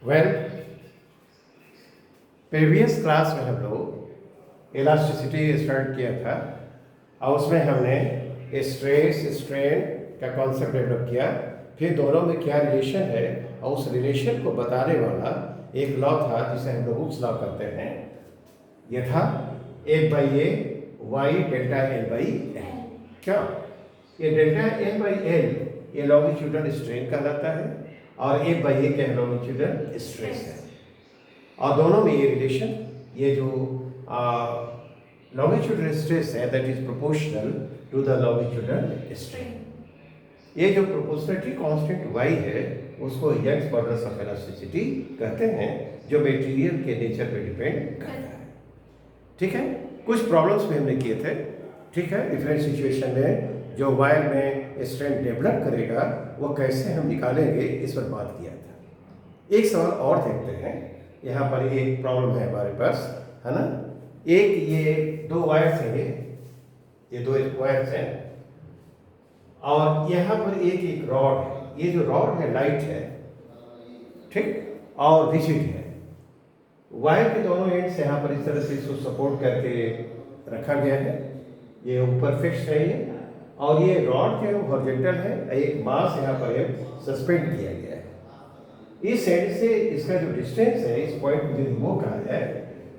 Well, previous class में हम लोग इलास्टिसिटी स्टार्ट किया था और उसमें हमने स्ट्रेस स्ट्रेन का कॉन्सेप्ट डेवलप किया। फिर दोनों में क्या रिलेशन है और उस रिलेशन को बताने वाला एक लॉ था जिसे हम लोग हुक्स लॉ करते हैं। यह था 1/a y delta L by L. क्या ये डेल्टा एल बाई एल ये लॉन्गिट्यूडल स्ट्रेन कहलाता है और 1/a क्या है, लॉन्गिट्यूडल स्ट्रेस है। और दोनों में ये रिलेशन, ये जो लॉन्गिट्यूडल स्ट्रेस है that is proportional to the longitudinal strain. ये जो प्रोपोर्शनलिटी कांस्टेंट y है उसको यंग्स मॉडुलस ऑफ इलास्टिसिटी कहते हैं, जो मटेरियल के नेचर पे डिपेंड करता है। ठीक है, कुछ प्रॉब्लम्स भी हमने किए थे। ठीक है, डिफरेंट सिचुएशन में जो वायर में स्ट्रेंथ डेवलप करेगा वो कैसे हम निकालेंगे इस पर बात किया था। एक सवाल और देखते हैं। यहाँ पर एक प्रॉब्लम है हमारे पास, है ना। एक ये दो वायर्स हैं, ये दो वायर्स हैं और यहाँ पर एक रॉड है। ये जो रॉड है लाइट है, ठीक, और रिजिड है। वायर के दोनों एंड से यहाँ पर इस तरह से इसको सपोर्ट करके रखा गया है। ये ऊपर फिक्स है ये, और ये रॉड जो है हॉरिजॉन्टल है। एक मास यहाँ पर सस्पेंड किया गया है। इस एंड से इसका जो डिस्टेंस है इस पॉइंट को यदि वो कहा जाए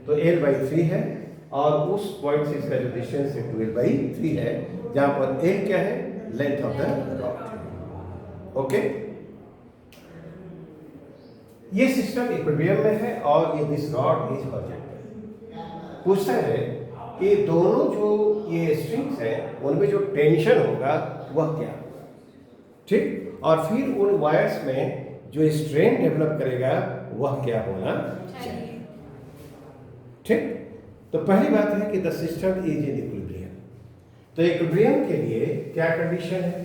तो L/3 है, और उस पॉइंट से इसका जो डिस्टेंस है 12/3 है, जहाँ पर L क्या है, length of the rod. Okay, ये सिस्टम इक्विलिब्रियम में है और ये दिस रॉड इज हॉरिजॉन्टल। पूछता है कि दोनों जो ये स्ट्रिंग्स हैं उनमें जो टेंशन होगा वह क्या, ठीक, और फिर उन वायर्स में जो स्ट्रेन डेवलप करेगा वह क्या होना चाहिए। ठीक, तो पहली बात है कि the system is in equilibrium. तो इक्विलिब्रियम के लिए क्या कंडीशन है?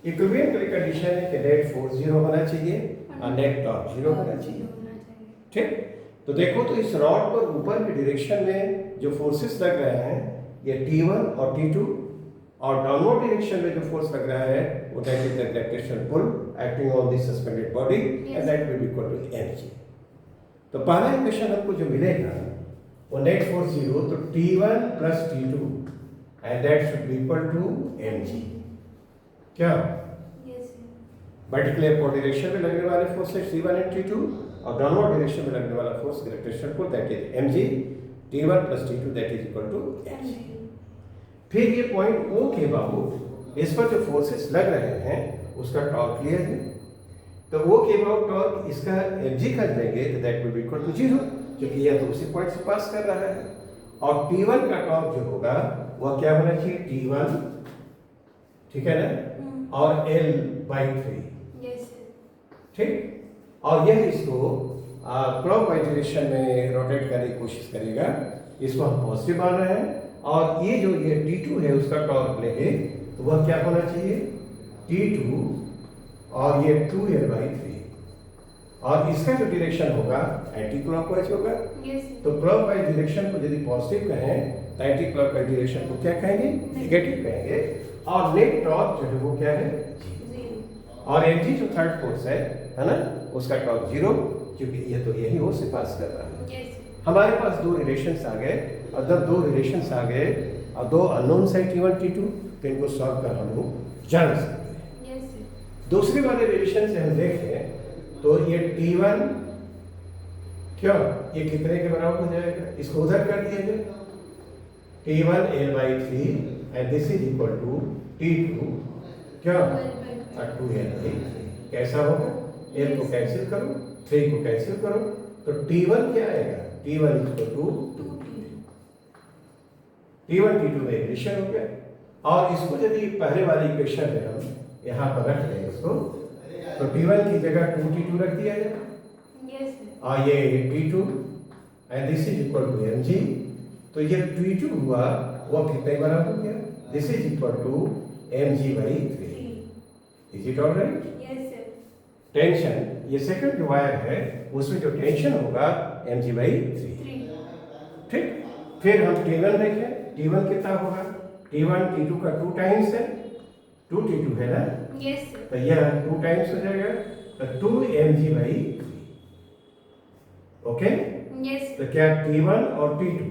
इक्विलिब्रियम के लिए कंडीशन है कि नेट फोर्स 0 होना चाहिए और नेट टॉर्क 0 होना चाहिए। ठीक, तो देखो तो इस रॉड पर ऊपर की डायरेक्शन में जो फोर्सेस लग रहे हैं ये T1 और T2, और डाउनवर्ड डायरेक्शन में जो फोर्स लग रहा है वो that is the gravitational pull acting on this suspended body and that will be equal to mg। तो पहला इक्वेशन हमको जो मिलेगा वो नेट फोर्स 0, तो T1 plus T2 and that should be equal to mg। क्या वर्टिकल कोऑर्डिनेशन में लगने वाले फोर्स है T1 एंड T2, और डाउनवर्ड डायरेक्शन में लगने वाला force gravitational pull that is mg। T1 plus T2 that is equal to mg। फिर ये पॉइंट O के बाहु इस पर जो फोर्सेस लग रहे हैं उसका टॉर्क लिया है। तो O के बाहु टॉर्क इसका mg कर देंगे तो that will be equal to 0, क्योंकि यह तो उसी पॉइंट से पास कर रहा है। और T1 का टॉर्क जो होगा वह क्या होना चाहिए, T1, ठीक है ना, और L/3। ठीक, और यह इसको क्लॉकवाइज डायरेक्शन में रोटेट करने की कोशिश करेगा। इसको हम पॉजिटिव मान रहे हैं, और ये जो ये T2 है उसका टॉर्क लेंगे तो वह क्या होना चाहिए, T2 और ये 2L/3, और इसका जो डायरेक्शन होगा एंटी क्लॉकवाइज होगा। तो क्लॉकवाइज डायरेक्शन को यदि पॉजिटिव कहें तो एंटी क्लॉकवाइज डायरेक्शन को क्या कहेंगे, नेगेटिव कहेंगे। और नेट टॉर्क जो है वो क्या है, और mg जो थर्ड फोर्स है ना, उसका टॉर्क 0, क्योंकि ये तो यही वो से पास कर रहा है। हमारे पास दो रिलेशंस आ गए, और जब दो रिलेशंस आ गए और दो अननोन्स है T1 T2, तो इनको सॉल्व कर हम लोग जान सकते हैं। दूसरे वाले रिलेशन से हम देखें तो ये T1 क्यों, ये कितने के बराबर हो जाएगा, इसको उधर कर दिया जाए, T1 L/3 and this is equal to T2 क्या, 2L/3। कैसा होगा, L को कैंसिल करो, 3 को कैंसिल करो, तो T1 क्या आएगा, T1 equal to T1 T2 में रिलेशन हो गया। और इसको यदि पहले वाली इक्वेशन में हम यहाँ पर रख लें इसको, तो T1 की जगह 2T2 रख दिया जाए, और ये T2 and this is equal to mg। तो ये T2 हुआ वो कितने बराबर हो गया, this is equal to mg/3। Is it alright? Tension, ये सेकंड वायर है उसमें जो टेंशन होगा mg/3। ठीक, फिर हम T1 देखें, T1 कितना होगा, T1 T2 का 2 टाइम्स है, 2T2 है ना, तो यह 2 टाइम्स हो जाएगा, तो 2mg/3। ओके? यस तो क्या T1 और T2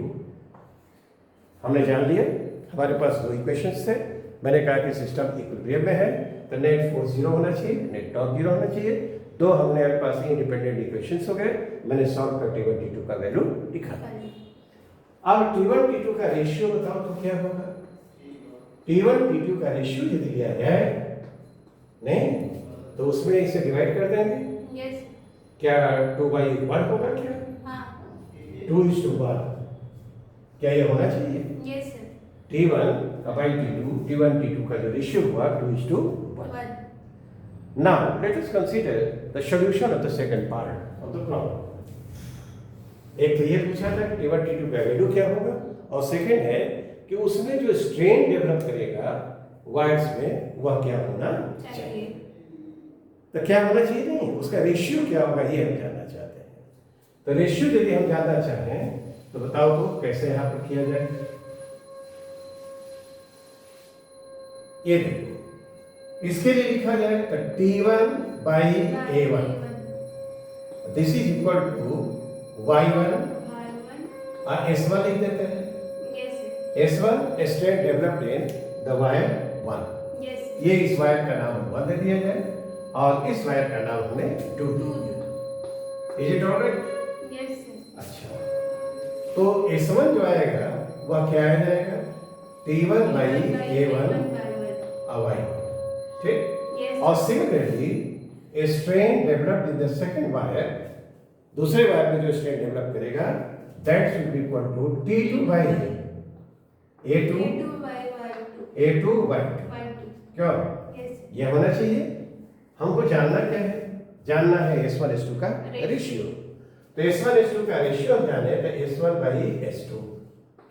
हमने जान लिया। हमारे पास दो इक्वेशंस थे। मैंने कहा कि सिस्टम इक्विलिब्रियम में है तो नेट फोर्स 0 होना चाहिए, नेट टॉर्क 0 होना चाहिए। दो हमारे पास इंडिपेंडेंट इक्वेशंस हो गए। मैंने सॉल्व कर T1 T2 का वैल्यू लिखा। अब T1 T2 का रेशियो बताओ तो क्या होगा। T1 T2 का रेशियो यदि लिया जाए नहीं तो उसमें इसे डिवाइड कर देंगे। यस क्या 2/1 होगा क्या? हाँ 2:1 क्या ये होना चाहिए? Yes T1 by T2, T1 T2 का जो रेशियो हुआ 2:1. 1 Now let us consider the solution of the second part of the problem. एक तो ये पूछा था कि T1 T2 का वैल्यू क्या होगा और सेकंड है कि उसमें जो स्ट्रेन डेवलप करेगा वायर्स में वह क्या होना चाहिए। तो क्या होना चाहिए नहीं उसका रेशियो क्या होगा ये हम जानना चाहते हैं। तो रेशियो यदि हम जानना चाहें तो बताओ तो कैसे यहाँ पर किया जाए। ये देखो इसके लिए लिखा जाए तो T1 by A1 this is equal to Y1 और S1 लिख देते हैं। S1 strain developed in the wire 1। ये इस वायर का नाम 1 दे दिया जाए और इस वायर का नाम हमने 2 दे दिया। Is it alright? अच्छा तो S1 जो आएगा वह क्या आ जाएगा T1 by A1 Y1 ठीक। और similarly strain developed in the second wire दूसरे वायर में जो स्ट्रेन डेवलप करेगा that should be equal to T2 by A2 by 2 क्यों ये होना चाहिए। हमको जानना क्या है जानना है S1 S2 का रेशियो। तो S1 S2 का रेशियो हम जाने तो S1 by S2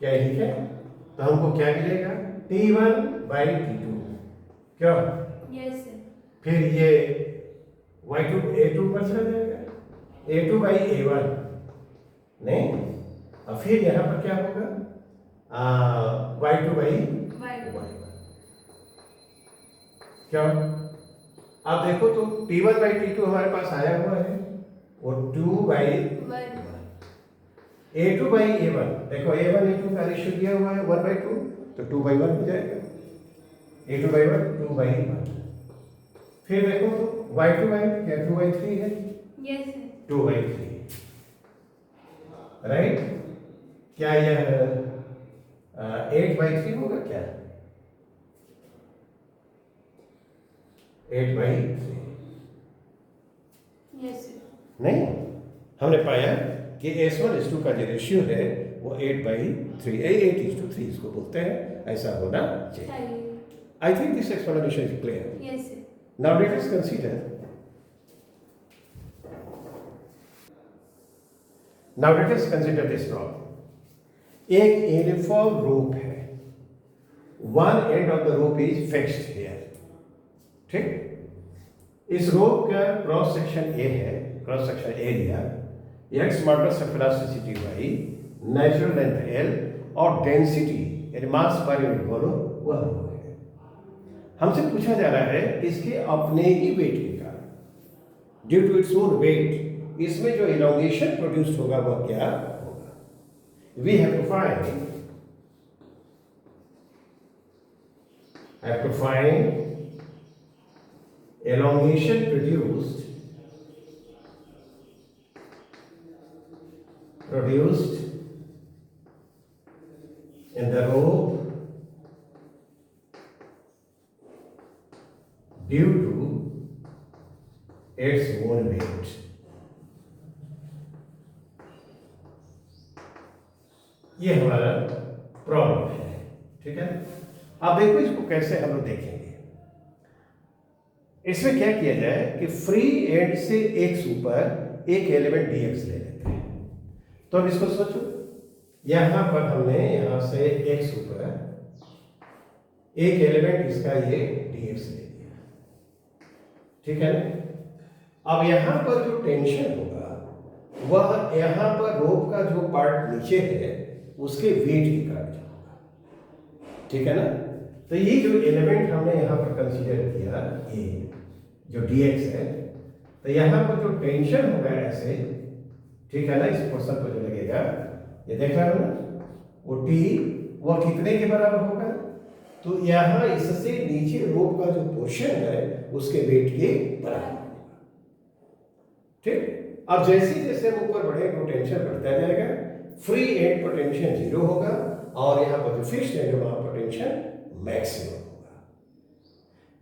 क्या है ठीक है। तो हमको क्या मिलेगा T1 by T2 क्यों फिर ये Y2 A2 पर चला जाएगा A2 by A1 नहीं और फिर यहाँ पर क्या होगा Y2 by Y1 क्यों। आप देखो तो T1 by T2 हमारे पास आया हुआ है वो 2 by 1 A2 by A1 देखो A1 A2 का रेशियो दिया हुआ है 1/2 तो 2/1 हो जाएगा A2 by 1 2/1। फिर देखो तो Y2 by क्या 2/3 है 2/3 राइट। क्या यह 8/3 होगा क्या 8/3 नहीं हमने पाया कि S1 S2 का जो रेशियो है वो 8/3 8:3 इसको बोलते हैं ऐसा होना चाहिए। I think this explanation is clear. Now let us consider this problem. एक यूनिफॉर्म रोप है one end of the rope is fixed here ठीक। इस रोप का क्रॉस सेक्शन A है cross section area x modulus of elasticity y natural length L और density यानी मास पर unit बोलो वह है। हमसे पूछा जा रहा है इसके अपने ही वेट के कारण due to its own weight इसमें जो इलॉन्गेशन प्रोड्यूस होगा वह क्या होगा। We have to find elongation produced in the rope due to its own weight। ये हमारा प्रॉब्लम है ठीक है। अब देखो इसको कैसे हम लोग देखेंगे। इसमें क्या किया जाए कि फ्री एंड से x ऊपर एक एलिमेंट dx ले लेते हैं। तो अब इसको सोचो यहां पर हमने यहां से x ऊपर एक एलिमेंट इसका ये dx ले लिया ठीक है ना। अब यहां पर जो टेंशन होगा वह यहां पर रोप का जो पार्ट नीचे है उसके वेट के कारण होगा ठीक है ना। तो ये जो एलिमेंट हमने यहां पर कंसीडर किया ये जो dx है तो यहां पर जो टेंशन होगा ऐसे ठीक है ना। इस पोर्शन पर जो लगेगा ये देख रहे हो ना, वो टी वो कितने के बराबर होगा, तो यहाँ इससे नीचे रोप का जो पोर्शन है उसके वेट के बराबर होगा। ठीक, अब जैसे जैसे हम ऊपर बढ़े पोटेंशियल बढ़ता जाएगा, फ्री एंड पोटेंशियल 0 होगा और यहाँ पर जो फिक्स्ड है वहां पोटेंशियल मैक्सिमम होगा।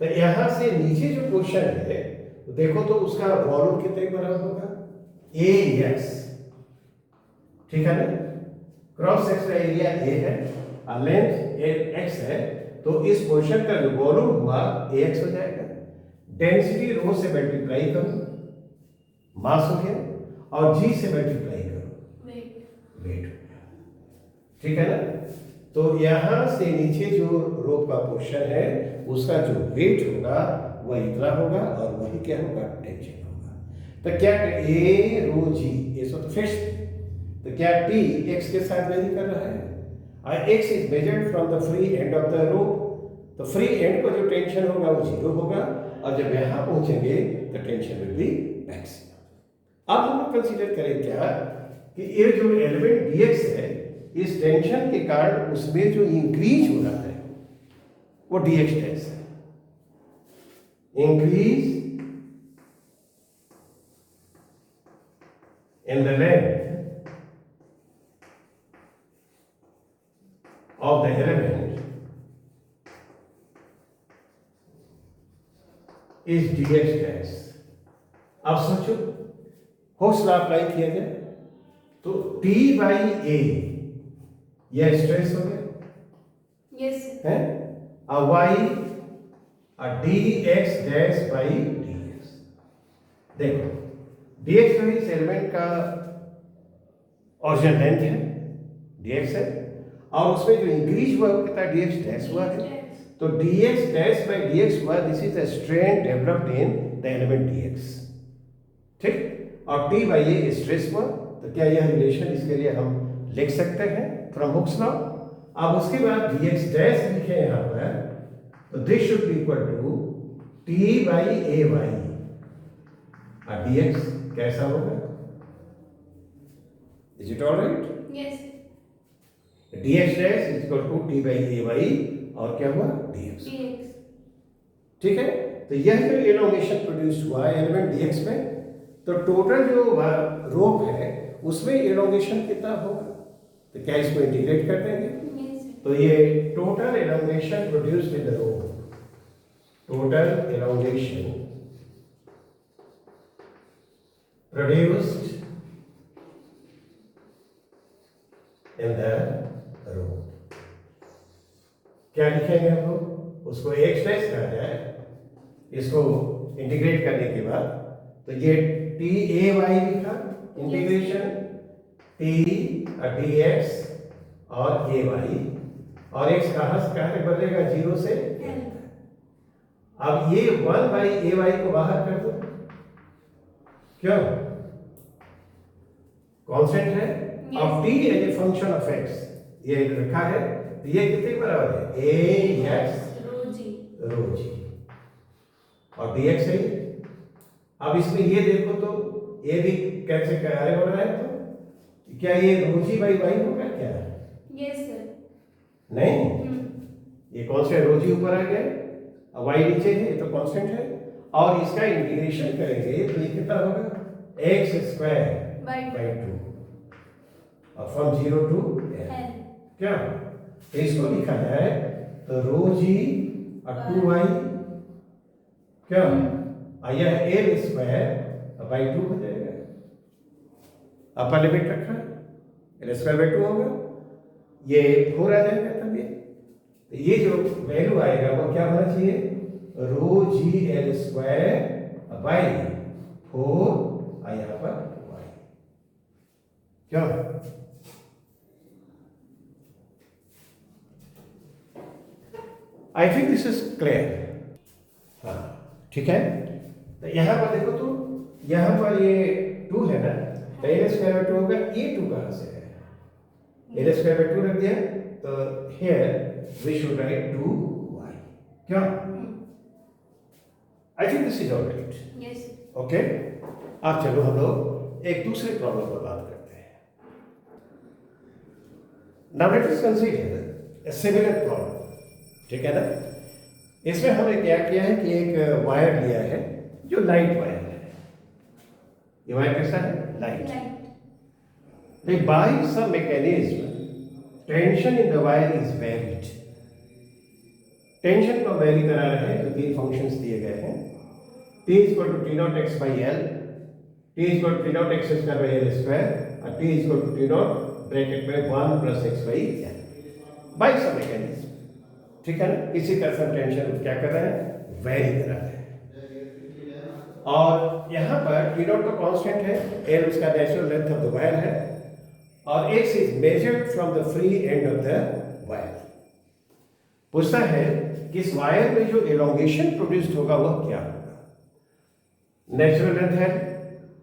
तो यहाँ से नीचे जो पोर्शन है तो देखो तो उसका वॉल्यूम कितने के बराबर होगा, AX, ठीक है ना। क्रॉस सेक्शनल एरिया A है और लेंथ X है, तो इस पोर्शन का जो वॉल्यूम हुआ AX हो जाएगा। डेंसिटी रो से मल्टीप्लाई करो, मास हो गया, और G से मल्टीप्लाई करो, वेट हो गया, ठीक है ना। तो यहां से नीचे जो रोप का पोर्शन है उसका जो वेट होगा वह इतना होगा और वही क्या होगा, टेंशन होगा। तो क्या A रो G ये सब फिक्स्ड, तो क्या T X के साथ वेरी कर रहा है और X is measured from the free end of the rope, तो फ्री एंड पर जो टेंशन होगा वो 0 होगा और जब यहां पहुंचेंगे तो टेंशन विल बी मैक्सिमम। अब हम लोग कंसीडर करें क्या कि ये जो एलिमेंट dx है इस टेंशन के कारण उसमें जो इंक्रीज हो रहा है वो dx डैश है, increase in the length of the element is dx dash। अब सोचो हुक्स लॉ अप्लाई किया जाए तो T बाई A यह स्ट्रेस हो गया, यस है, और y dx dash by dx। देखो dx जो इस एलिमेंट का ओरिजिनल लेंथ है dx है और उसमें जो इंक्रीज हुआ वो कितना dx डैश हुआ है, तो dx डैश बाई dx हुआ, this is a strain developed in the element dx, ठीक। और t बाई ए स्ट्रेस हुआ, तो क्या यह रिलेशन इसके लिए हम लिख सकते हैं फ्रॉम हुक्स लॉ। अब उसके बाद dx डैश लिखे यहां पर, तो this should be equal to t by A Y और dx कैसा होगा, is it all right, yes dx dash is equal to t by A Y और क्या हुआ dx, ठीक है। तो यह जो एलोंगेशन प्रोड्यूस हुआ एलिमेंट dx में, तो टोटल जो रोप है उसमें एलोंगेशन कितना होगा, तो क्या इसको इंटीग्रेट कर देंगे, तो ये total elongation produced in the rope, total elongation produced in the rope, क्या लिखेंगे हम लोग, उसको एक्स डैश कहा जाए, इसको इंटीग्रेट करने के बाद तो ये टी ए वाई लिखा इंटीग्रेशन टी डी एक्स और ए वाई, और एक्स कहाँ से कहाँ तक बदलेगा 0 से L। अब ये 1 बाई ए वाई को बाहर कर दो, क्यों, कांस्टेंट है। अब T as a function of X ये रखा है, तो ये कितने बराबर है, ए एक्स रो जी और डी एक्स है। अब इसमें ये देखो तो ये भी कैसे कार्य हो रहा है, तो क्या ये रो जी बाई वाई होगा क्या, यस सर, नहीं, ये कांस्टेंट रो जी ऊपर आ गया और वाई नीचे है, ये तो कांस्टेंट है, और इसका इंटीग्रेशन करेंगे तो ये कितना होगा एक्स स्क्वायर बाई 2 और फ्रॉम 0 टू L, क्या, तो इसको लिखा जाए तो रो जी और 2y क्या यह एल स्क्वायर बाई 2 हो जाएगा, अपर लिमिट रखा है एल स्क्वायर बाई 2 होगा, ये 4 आ जाएगा, तब ये जो वैल्यू आएगा वो क्या होना चाहिए, रो जी एल स्क्वायर बाई 4 और यहाँ पर y, क्या, आई थिंक दिस इज क्लियर, हाँ ठीक है। तो यहाँ पर देखो तो यहाँ पर ये 2 है ना, तो एल स्क्वायर बाई 2 होगा, ये 2 कहाँ से है, एल स्क्वायर बाई 2 रख दिया, तो here we should write 2y, क्या, आई think this is all right, yes okay. अब चलो हम लोग एक दूसरे प्रॉब्लम पर बात करते हैं। Now let us consider a similar problem, ठीक है ना। इसमें हमने क्या किया है कि एक वायर लिया है जो लाइट वायर है। ये वायर कैसा है? Light. Light. By some mechanism tension in the wire is varied. Tension को वेरी करा रहे हैं, जो तीन फंक्शंस दिए गए हैं। T equal to T nought X by L, T equal to T nought X square by L square और T equal to T nought bracket में 1 plus X by L by some mechanism, ठीक है ना। इसी तरह से tension क्या कर रहे हैं? वेरी करा रहे हैं। और यहाँ पर टी नॉट तो कांस्टेंट है, एल उसका natural length of the wire है और x is measured from the free end of the wire. पूछता है कि इस वायर में जो एलोंगेशन प्रोड्यूस्ड होगा वह क्या होगा। नेचुरल लेंथ है,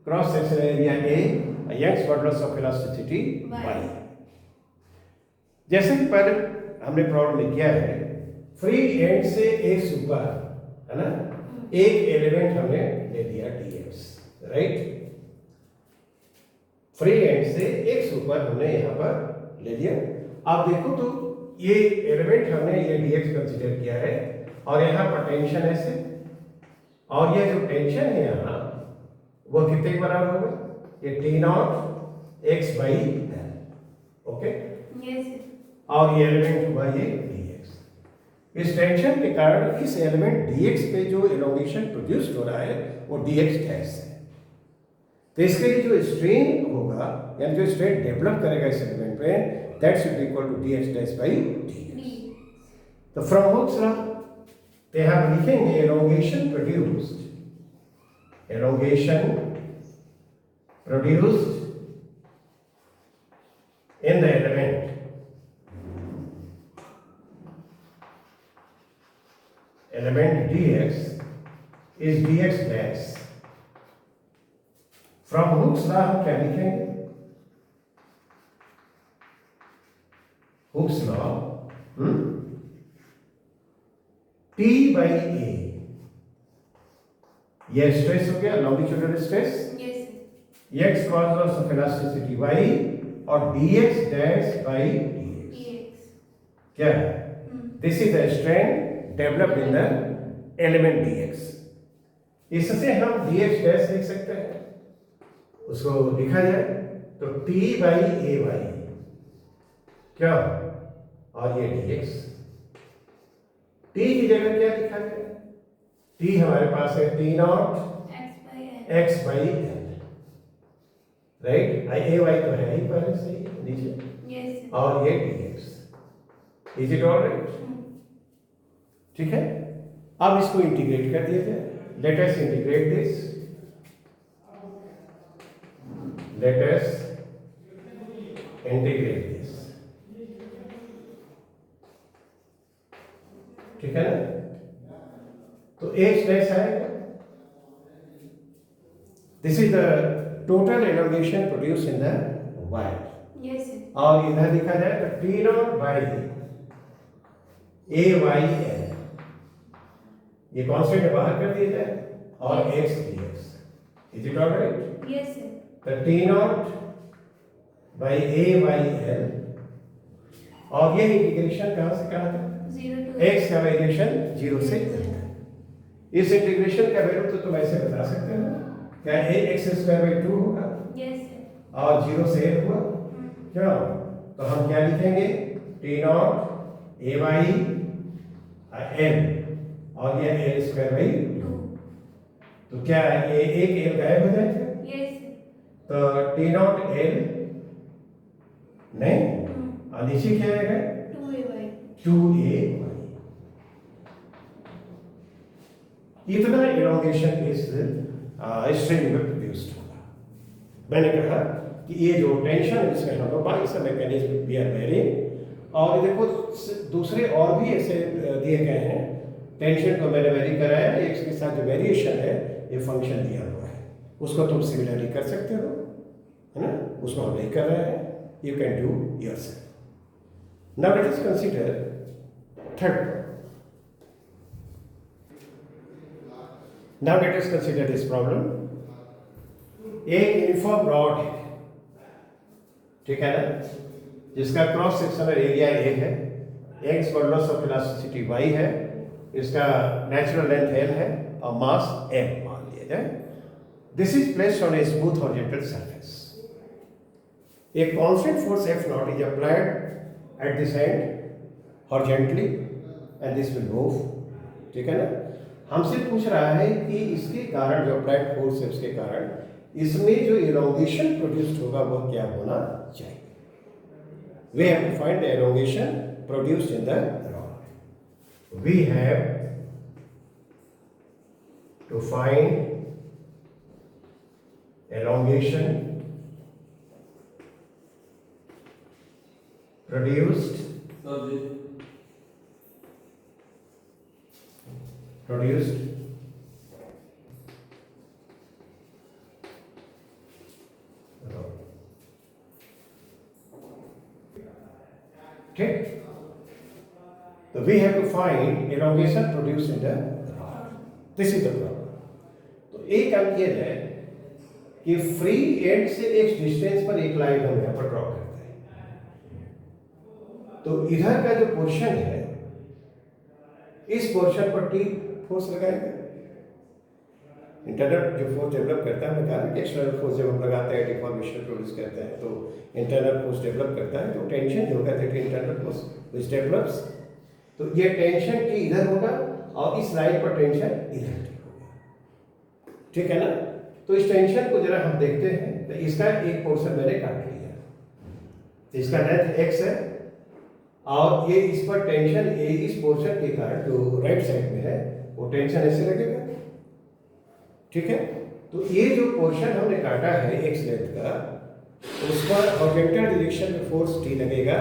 cross sectional area A, Young's modulus of elasticity Y. जैसे कि पहले हमने प्रॉब्लम में किया है, फ्री एंड से एक सुपर, है ना, एक एलिमेंट हमने ले लिया dx, राइट। फ्री एंड से एक सुपर हमने यहां पर ले लिया। आप देखो तो ये एलिमेंट हमने ये dx कंसीडर किया है और यहां पर टेंशन ऐसे, और ये जो टेंशन है यहां वो कितने के बराबर होगा? ये T nought X by L, okay. Yes, sir. और ये एलिमेंट हुआ ये dx। इस टेंशन के कारण इस एलिमेंट dx पे जो एलोंगेशन प्रोड्यूस्ड हो रहा है वो dx डैश है। तो इसके लिए जो स्ट्रेन होगा, यानी जो स्ट्रेन डेवलप करेगा इस एलिमेंट पे, that should be equal to dx dash by dx। D. तो from Hooke's law they have लिखेंगे elongation produced in the element dx is dx dash। From Hooke's law हम क्या लिखेंगे? Hooke's law T by A, यह stress हो गया, longitudinal stress, Yes, sir. x cos of elasticity y और dx dash by dx Dx. क्या है? This is the strain developed in the element dx। इससे हम dx डैश लिख सकते हैं, उसको लिखा जाए तो t by ay क्या, और ये dx। t की जगह क्या लिखा जाए? t हमारे पास है T naught X by L. x by L, right. A Y तो है ही पहले से ही नीचे, Yes, sir. और ये dx। Is it all right? ठीक है। अब इसको इंटीग्रेट कर दिया जाए। Let us integrate this, let us integrate this, ठीक है ना। तो h डैश आएगा, this is the total elongation produce in the wire. Yes, sir. और इधर लिखा जाए तो T naught by A Y L, ये कॉन्स्टेंट बाहर कर दिया जाए और x dx। Is it all right? Yes, sir. तो T naught by A Y L, और ये इंटीग्रेशन कहां से कहां तक? 0 to x का वेरिएशन 0 से L तक। इस इंटीग्रेशन का वैल्यू तो तुम ऐसे बता सकते हो, क्या a x स्क्वायर बाई 2 होगा Yes, sir. और 0 से L हुआ, क्यों? तो हम क्या लिखेंगे? T naught A Y L और ये एल स्क्वायर बाई 2। तो क्या ये एक एल गायब हो जाएगा? Yes, sir. तो टी नॉट एल नहीं, और नीचे क्या आएगा? 2ay. 2a y। इतना एलोंगेशन इस स्ट्रिंग में प्रोड्यूस्ड होगा। मैंने कहा कि ये जो टेंशन है इसमें हम लोग बाई सब मैकेनिज्म वी आर वेरिंग, और देखो दूसरे और भी ऐसे दिए गए हैं। टेंशन को मैंने वेरी कराया, एक्स के साथ जो वेरिएशन है ये फंक्शन दिया हुआ है, उसको तुम सिमिलरली कर सकते हो, है ना। उसको हम नहीं कर रहे हैं, you can do yourself. Now let us consider third. Now let us consider this problem. एक यूनिफॉर्म रॉड है, ठीक है ना, जिसका क्रॉस सेक्शनल एरिया ए है, x modulus of elasticity y है, इसका नेचुरल लेंथ l है और मास m मान लिया जाए। This is placed on a smooth horizontal surface. A constant force F naught is applied at this end horizontally and this will move, ठीक है ना। हमसे पूछ रहा है कि इसके कारण जो अप्लाइड फोर्स है उसके कारण इसमें जो इलोंगेशन प्रोड्यूस्ड होगा वह क्या होना चाहिए। We have to find the elongation produced in the rod. We have to find elongation produced ठीक। So we have to find elongation produced in the rod. This is the problem. तो एक काम किया जाए कि फ्री एंड से एक distance पर एक लाइन हम यहाँ पर ड्रॉ करते हैं। तो इधर का जो पोर्शन है इस पोर्शन पर टी फोर्स लगाएंगे। इंटरनल जो फोर्स डेवलप करता है, मैं कहा कि एक्सटर्नल फोर्स जब हम लगाते हैं डिफॉर्मेशन प्रोड्यूस करते हैं तो इंटरनल फोर्स डेवलप करता है, तो टेंशन होगा that internal force which develops. तो ये टेंशन टी इधर होगा और इस लाइन पर टेंशन इधर टी होगा, ठीक है ना। तो इस टेंशन को जरा हम देखते हैं। तो इसका एक पोर्शन मैंने काट लिया, इसका लेंथ x है और ये इस पर टेंशन ए इस पोर्शन के कारण जो राइट साइड में है वो टेंशन ऐसे लगेगा, ठीक है। तो ये जो पोर्शन हमने काटा है x लेंथ का, उस पर हॉरिजॉन्टल डायरेक्शन में फोर्स t लगेगा।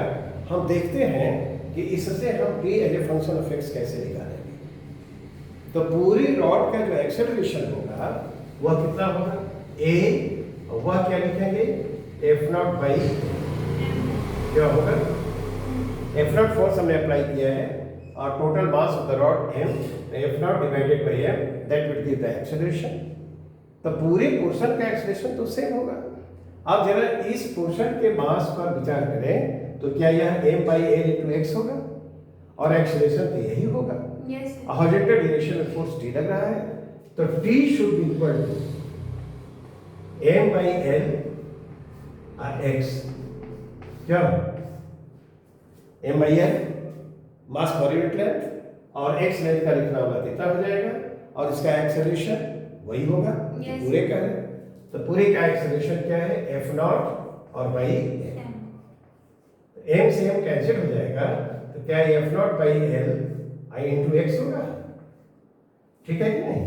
हम देखते हैं कि इससे हम t as a function of x कैसे निकालेंगे। तो पूरी रॉड का जो एक्सेलरेशन होगा वह कितना होगा a, और वह क्या लिखेंगे f नॉट बाई क्या होगा f नॉट फोर्स हमने अप्लाई किया है और total mass of the rod m, f not divided by m, that will give the acceleration. तो पूरे पोर्शन का एक्सेलरेशन तो सेम होगा। अब जरा इस पोर्शन के मास पर विचार करें तो क्या यह m by l into x होगा और एक्सेलरेशन तो यही होगा। Yes, sir. हॉरिजॉन्टल डायरेक्शन में फोर्स t लग रहा है, तो t should be equal to m by l x, क्या m बाई l मास पर यूनिट लेंथ और x लेंथ का लिखना होगा कितना हो जाएगा और इसका एक्सेलरेशन वही होगा। Yes. पूरे का है, तो पूरे का एक्सेलरेशन क्या है f नॉट और बाई M. m से m कैंसिल हो जाएगा, तो क्या f naught by l i into x होगा, ठीक है कि नहीं,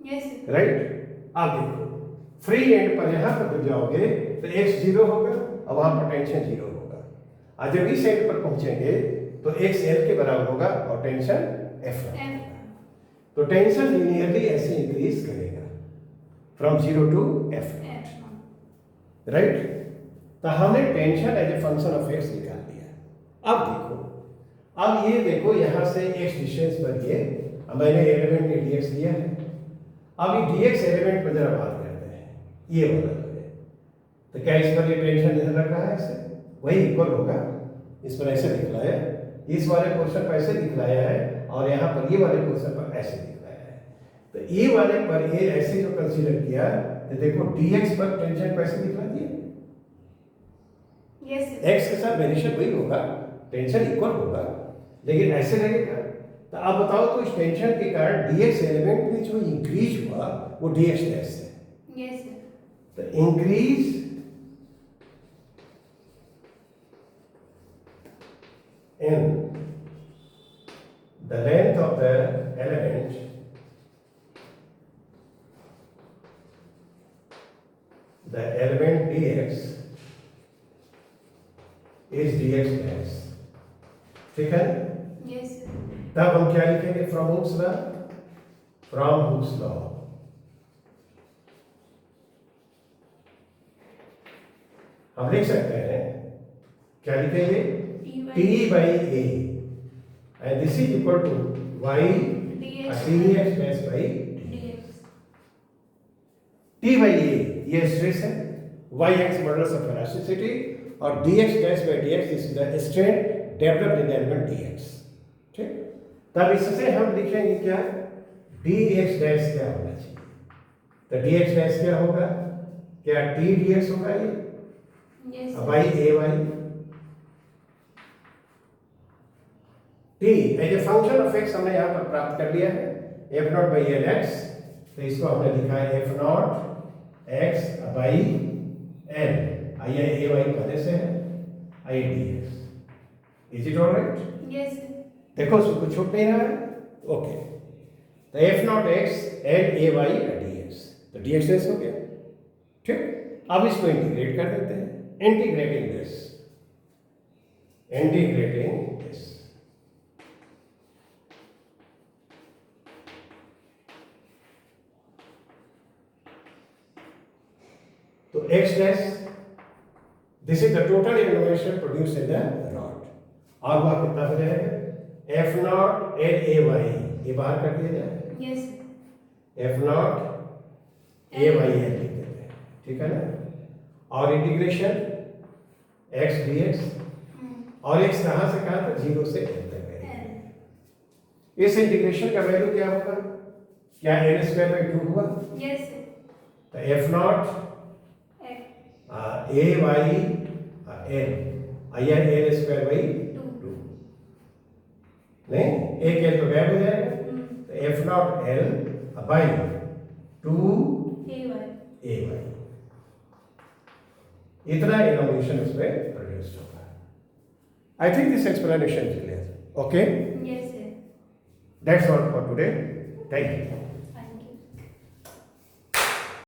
Yes, sir. राइट। आप देखो फ्री एंड पर यहां पर जब जाओगे तो x 0 होगा और वहां पर टेंशन 0 होगा, और जब इस एंड पर पहुंचेंगे तो x l के बराबर होगा और टेंशन f होगा। M. तो टेंशन लीनियरली ऐसे इंक्रीज करेगा from 0 to f, M. Right. तो हमने tension as a function of x निकाल लिया। अब देखो, अब ये देखो यहां से x डिस्टेंस पर ये मैंने एलिमेंट ने dx लिया है। अब ये dx एलिमेंट पर जरा बात करते हैं, ये वाला जो है, तो क्या इस पर ये टेंशन इधर लग रहा है ऐसे, वही इक्वल होगा, इस पर ऐसे दिखलाया, इस वाले पोर्शन पर ऐसे दिखलाया है और यहाँ पर ये वाले पोर्शन पर ऐसे दिखलाया है। तो ये वाले पर ये ऐसे जो कंसीडर किया तो देखो dx पर टेंशन को ऐसे दिखला दिया, Yes, sir. x के साथ वेरिएशन वही होगा, टेंशन इक्वल होगा, लेकिन ऐसे लगेगा। तो अब बताओ तो इस टेंशन के कारण dx एलिमेंट में जो इंक्रीज हुआ वो dx डैश है। Yes, sir. तो increase in the length of the element dx is dx dash, ठीक है। Yes, sir. तब हम क्या लिखेंगे from Hooke's law, from Hooke's law हम लिख सकते हैं, क्या लिखेंगे t by a and this is equal to y dx dx dash by dx. t by a ये स्ट्रेस है, y x modulus of elasticity, और dx dash by dx this is the strain developed in the element dx। ठीक, तब इससे हम लिखेंगे क्या, dx dash क्या होना चाहिए, तो dx डैश क्या होगा, क्या t dx होगा ये Yes, sir. By ay, t as a function of x हमने यहाँ पर प्राप्त कर लिया है, f naught by L X, तो इसको हमने लिखा है f naught x by L, I A Y पहले से है, I dx, is it alright? Yes, sir. देखो कुछ छूट नहीं रहा है, ओके, तो f naught x L A Y dx, तो dx डैश हो गया। ठीक, अब इसको इंटीग्रेट कर देते हैं, इंटीग्रेटिंग दिस, तो x dash, this is the total innovation produce in the rod, और वह कितना हो जाएगा, f naught L A Y, ये बाहर कर दिया जाए, Yes, sir. f naught A Y L लिख देते हैं, ठीक है ना, और इंटीग्रेशन x dx, और x कहाँ से कहाँ तक, 0 से l तक है। इस इंटीग्रेशन का वैल्यू क्या होगा, क्या n स्क्वायर बाई 2 हुआ, Yes, sir. तो f naught A Y L, I L square by 2, नहीं एक एल तो गायब हो जाएगा, तो F naught L by 2 A Y, इतना इनोवेशन इसमें प्रोड्यूस होगा। I think this explanation is clear, okay, Yes, sir. That's all for today, thank you.